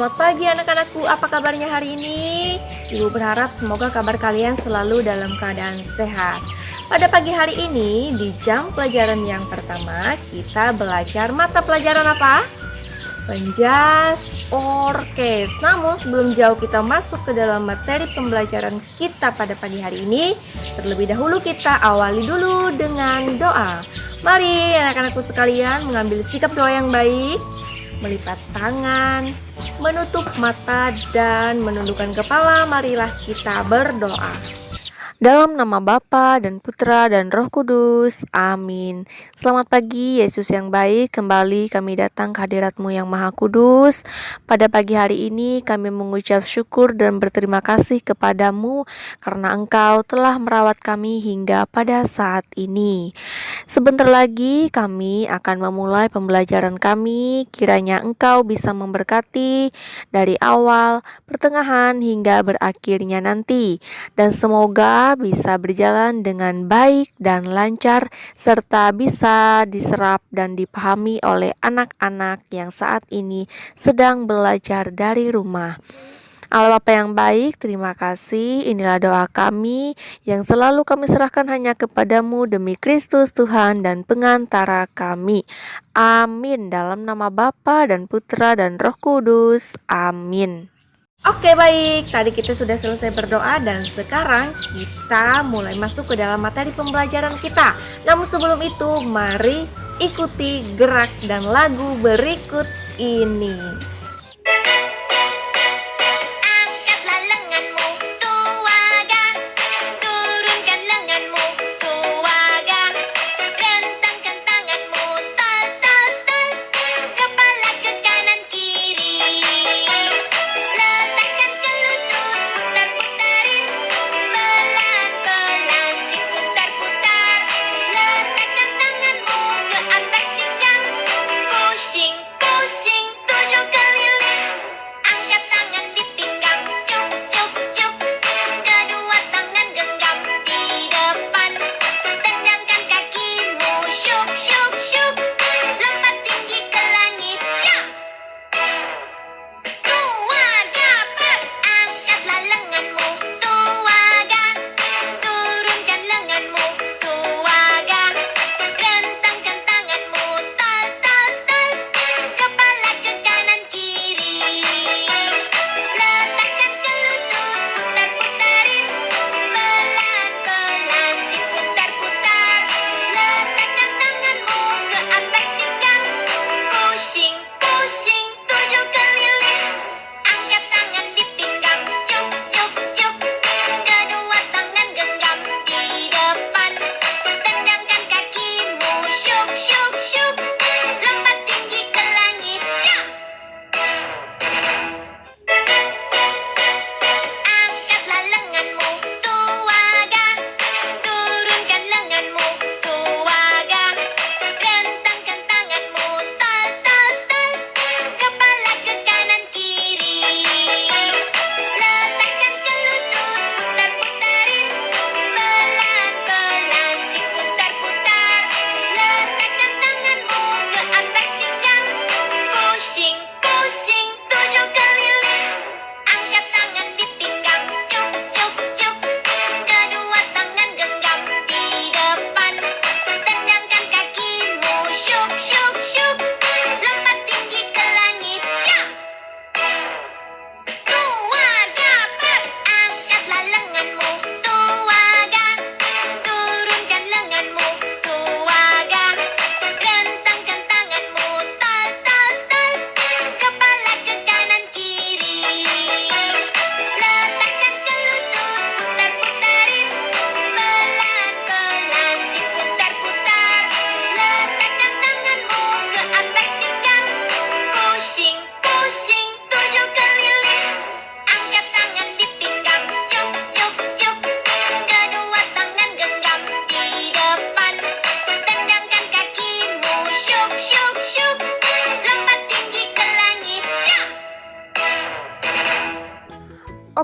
Selamat pagi anak-anakku, apa kabarnya hari ini? Ibu berharap semoga kabar kalian selalu dalam keadaan sehat. Pada pagi hari ini, di jam pelajaran yang pertama, kita belajar mata pelajaran apa? Penjas Orkes. Namun sebelum jauh kita masuk ke dalam materi pembelajaran kita pada pagi hari ini, terlebih dahulu kita awali dulu dengan doa. Mari anak-anakku sekalian mengambil sikap doa yang baik, melipat tangan, menutup mata dan menundukkan kepala. Marilah kita berdoa. Dalam nama Bapa dan Putra dan Roh Kudus. Amin. Selamat pagi Yesus yang baik, kembali kami datang ke hadirat-Mu yang Maha Kudus. Pada pagi hari ini kami mengucap syukur dan berterima kasih kepadamu karena Engkau telah merawat kami hingga pada saat ini. Sebentar lagi kami akan memulai pembelajaran kami. Kiranya Engkau bisa memberkati dari awal, pertengahan hingga berakhirnya nanti. Dan semoga bisa berjalan dengan baik dan lancar serta bisa diserap dan dipahami oleh anak-anak yang saat ini sedang belajar dari rumah. Allah Bapa yang baik, terima kasih. Inilah doa kami yang selalu kami serahkan hanya kepadamu demi Kristus Tuhan dan pengantara kami. Amin. Dalam nama Bapa dan Putra dan Roh Kudus. Amin. Oke, baik, tadi kita sudah selesai berdoa dan sekarang kita mulai masuk ke dalam materi pembelajaran kita. Namun sebelum itu, mari ikuti gerak dan lagu berikut ini. Angkatlah lenganmu, tuaga. Turunkan lenganmu, tuaga. Rentangkan tanganmu, tol, tol, tol. Kepala ke kanan kiri. Letakkan ke lutut, putar-putarin. Pelan-pelan diputar-putar. Letakkan tanganmu ke atas pinggang. Pushing, pushing, 7 kali.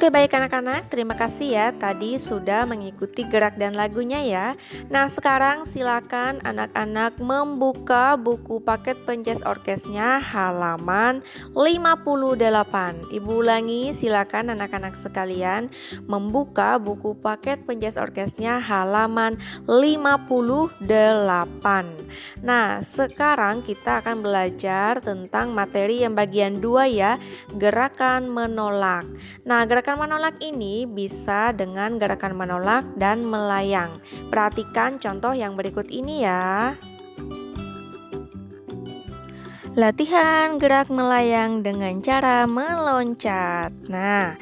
Oke baik anak-anak, terima kasih ya tadi sudah mengikuti gerak dan lagunya ya. Nah sekarang silakan anak-anak membuka buku paket penjazz orkesnya halaman 58. Ibu ulangi, silakan anak-anak sekalian membuka buku paket penjazz orkesnya halaman 58. Nah sekarang kita akan belajar tentang materi yang bagian 2 ya, gerakan menolak. Nah, gerakan menolak ini bisa dengan gerakan menolak dan melayang. Perhatikan contoh yang berikut ini ya. Latihan gerak melayang dengan cara meloncat. Nah,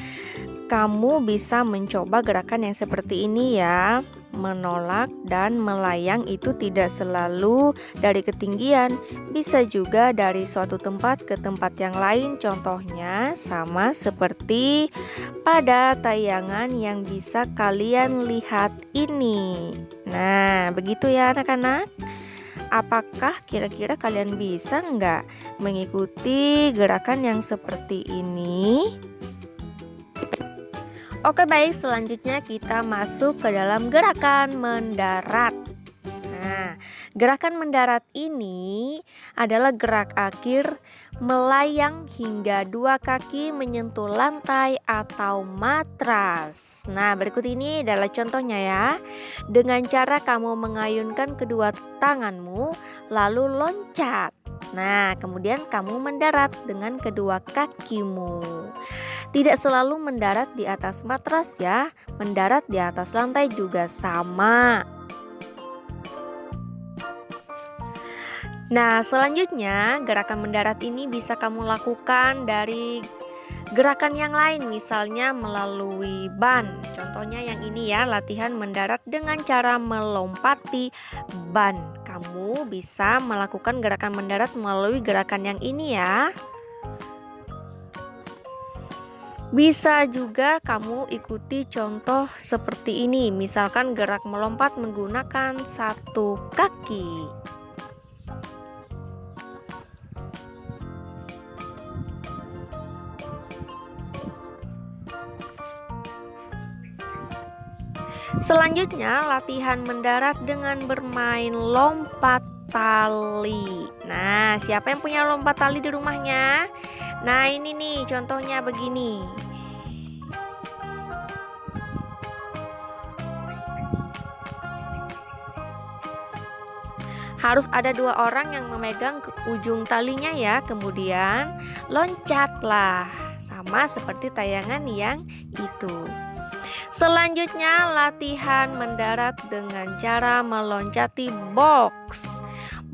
kamu bisa mencoba gerakan yang seperti ini ya. Menolak dan melayang itu tidak selalu dari ketinggian, bisa juga dari suatu tempat ke tempat yang lain. Contohnya sama seperti pada tayangan yang bisa kalian lihat ini. Nah, begitu ya anak-anak. Apakah kira-kira kalian bisa nggak mengikuti gerakan yang seperti ini? Oke baik, selanjutnya kita masuk ke dalam gerakan mendarat. Nah, gerakan mendarat ini adalah gerak akhir melayang hingga 2 kaki menyentuh lantai atau matras. Nah, berikut ini adalah contohnya ya. Dengan cara kamu mengayunkan kedua tanganmu lalu loncat. Nah, kemudian kamu mendarat dengan kedua kakimu. Tidak selalu mendarat di atas matras ya, mendarat di atas lantai juga sama. Nah, selanjutnya gerakan mendarat ini bisa kamu lakukan dari gerakan yang lain, misalnya melalui ban. Contohnya yang ini ya, latihan mendarat dengan cara melompati ban. Kamu bisa melakukan gerakan mendarat melalui gerakan yang ini ya. Bisa juga kamu ikuti contoh seperti ini, misalkan gerak melompat menggunakan 1 kaki. Selanjutnya latihan mendarat dengan bermain lompat tali. Nah, siapa yang punya lompat tali di rumahnya? Nah, ini nih contohnya begini. Harus ada 2 orang yang memegang ke ujung talinya ya. Kemudian loncatlah, sama seperti tayangan yang itu. Selanjutnya latihan mendarat dengan cara meloncati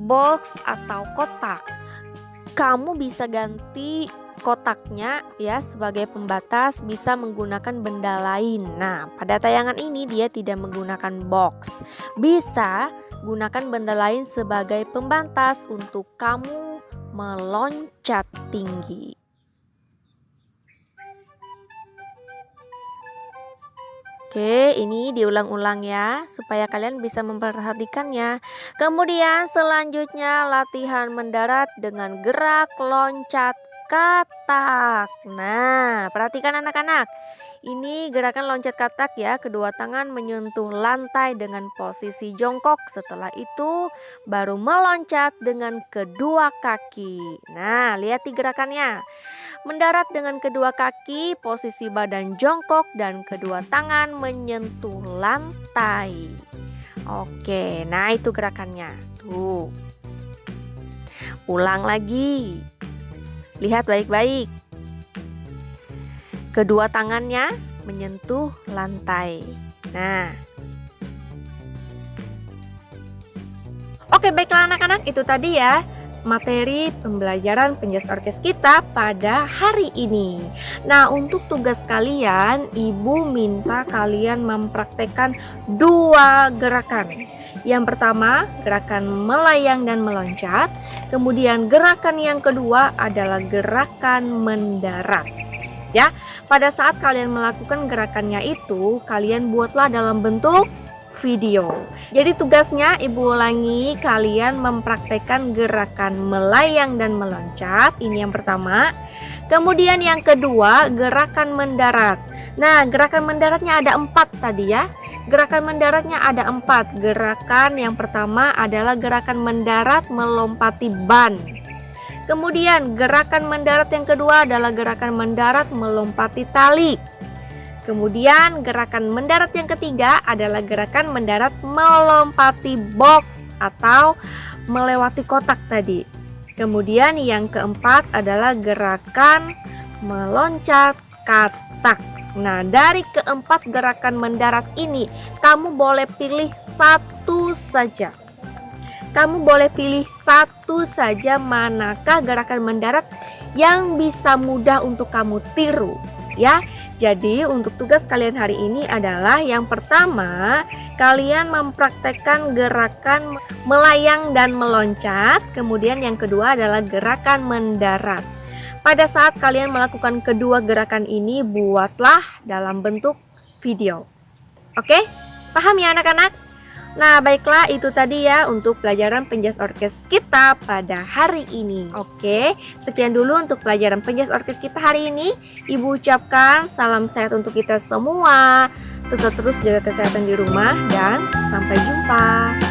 box atau kotak. Kamu bisa ganti kotaknya ya sebagai pembatas, bisa menggunakan benda lain. Nah, pada tayangan ini dia tidak menggunakan box. Bisa gunakan benda lain sebagai pembatas untuk kamu meloncat tinggi. Oke, ini diulang-ulang ya, supaya kalian bisa memperhatikannya. Kemudian selanjutnya latihan mendarat dengan gerak loncat katak. Nah, perhatikan anak-anak. Ini gerakan loncat katak ya, kedua tangan menyentuh lantai dengan posisi jongkok. Setelah itu baru meloncat dengan kedua kaki. Nah, lihat gerakannya. Mendarat dengan kedua kaki, posisi badan jongkok dan kedua tangan menyentuh lantai. Oke, nah itu gerakannya. Tuh. Ulang lagi. Lihat baik-baik. Kedua tangannya menyentuh lantai. Nah. Oke, baiklah anak-anak, itu tadi ya materi pembelajaran penjazz orkes kita pada hari ini. Nah, untuk tugas kalian, Ibu minta kalian mempraktekkan 2 gerakan. Yang pertama, gerakan melayang dan meloncat. Kemudian gerakan yang kedua adalah gerakan mendarat. Ya, pada saat kalian melakukan gerakannya itu, kalian buatlah dalam bentuk video. Jadi tugasnya Ibu ulangi, kalian mempraktekkan gerakan melayang dan meloncat. Ini yang pertama. Kemudian yang kedua, gerakan mendarat. Nah, gerakan mendaratnya ada 4 tadi ya. Gerakan mendaratnya ada 4. Gerakan yang pertama adalah gerakan mendarat melompati ban. Kemudian gerakan mendarat yang kedua adalah gerakan mendarat melompati tali. Kemudian gerakan mendarat yang ketiga adalah gerakan mendarat melompati box atau melewati kotak tadi. Kemudian yang keempat adalah gerakan meloncat katak. Nah, dari keempat gerakan mendarat ini, kamu boleh pilih satu saja. Kamu boleh pilih satu saja manakah gerakan mendarat yang bisa mudah untuk kamu tiru, ya. Jadi, untuk tugas kalian hari ini adalah yang pertama, kalian mempraktekkan gerakan melayang dan meloncat. Kemudian yang kedua adalah gerakan mendarat. Pada saat kalian melakukan kedua gerakan ini, buatlah dalam bentuk video. Oke? Paham ya anak-anak? Nah, baiklah, itu tadi ya untuk pelajaran penjas orkes kita pada hari ini. Oke, sekian dulu untuk pelajaran penjas orkes kita hari ini. Ibu ucapkan salam sehat untuk kita semua. Tetap terus jaga kesehatan di rumah dan sampai jumpa.